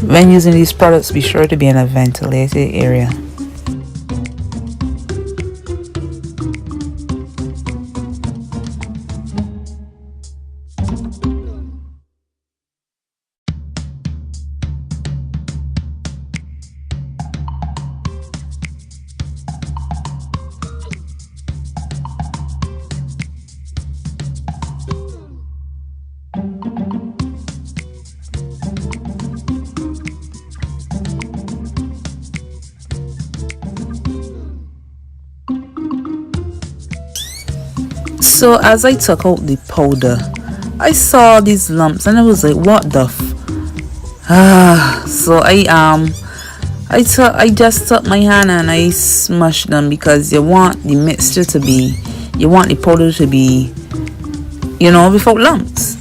When using these products, be sure to be in a ventilated area. So as I took out the powder, I saw these lumps and I was like, what the so I just took my hand and I smashed them, because you want the mixture to be, you want the powder to be, you know, without lumps.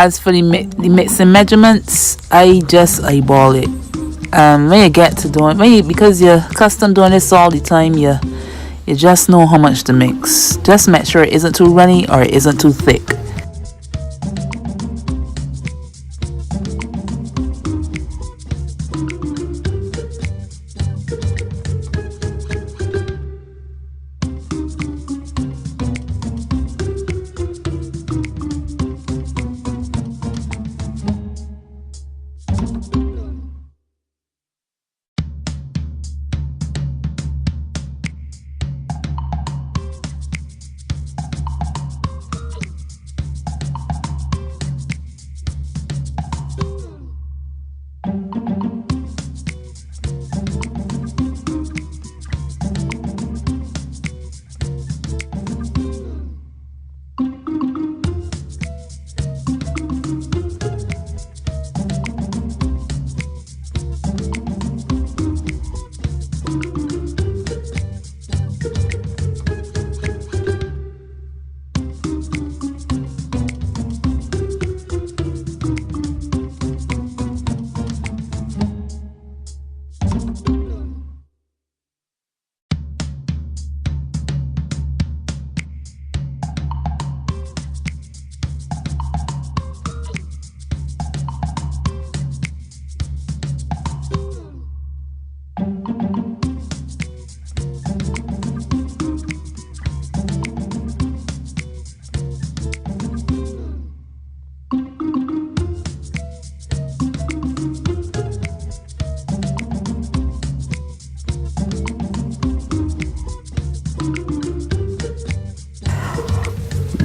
As for the mixing measurements, I just eyeball it. When you get to doing, because you're accustomed doing this all the time, you just know how much to mix. Just make sure it isn't too runny or it isn't too thick.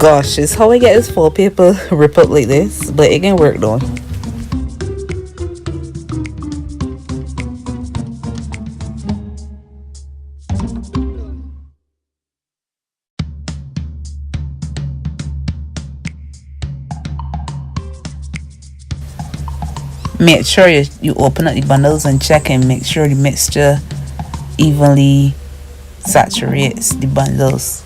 Gosh, it's how I get this full paper rip up like this, but it can work though. Make sure you open up the bundles and check and make sure the mixture evenly saturates the bundles.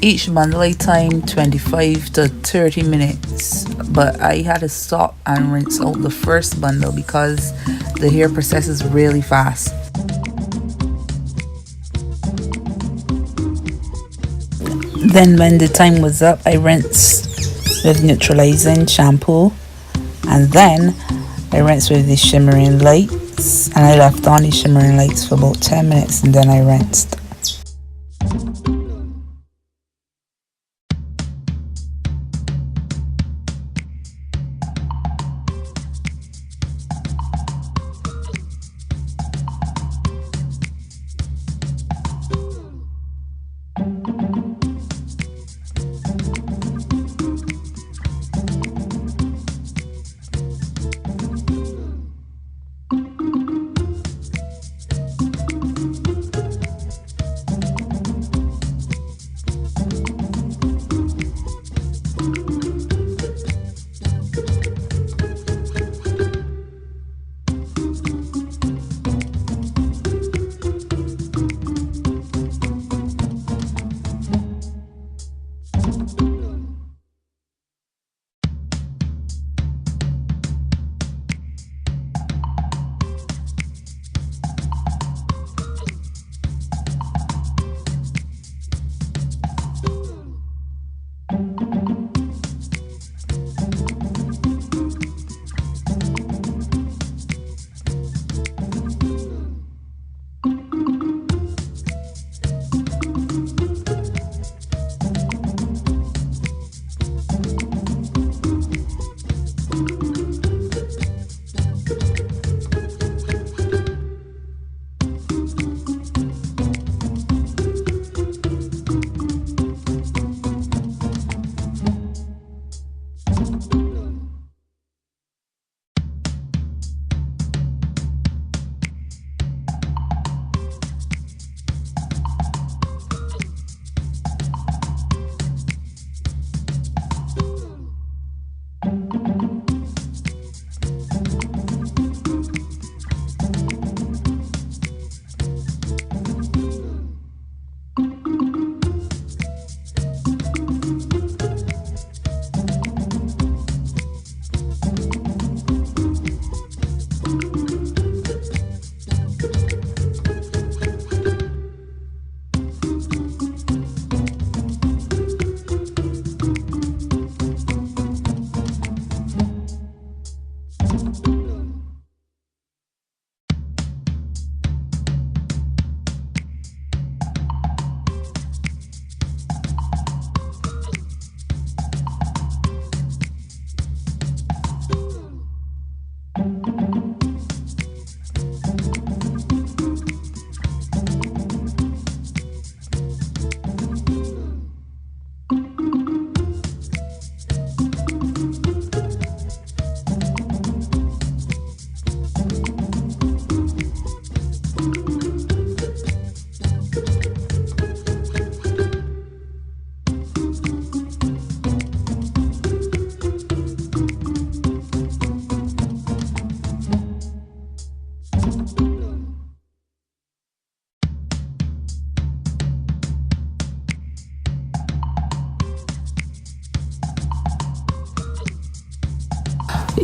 Each bundle I timed 25 to 30 minutes, but I had to stop and rinse out the first bundle because the hair processes really fast. Then when the time was up, I rinsed with Neutralizing shampoo, and then I rinsed with the shimmering lights, and I left on the shimmering lights for about 10 minutes and then I rinsed.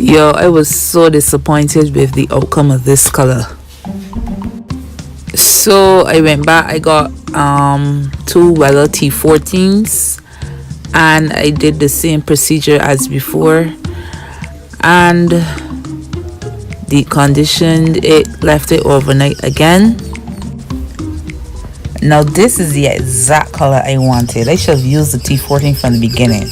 Yo, I was so disappointed with the outcome of this color. So I went back, I got two Wella T14s and I did the same procedure as before, and deconditioned it, left it overnight again. Now this is the exact color I wanted. I should have used the T14 from the beginning.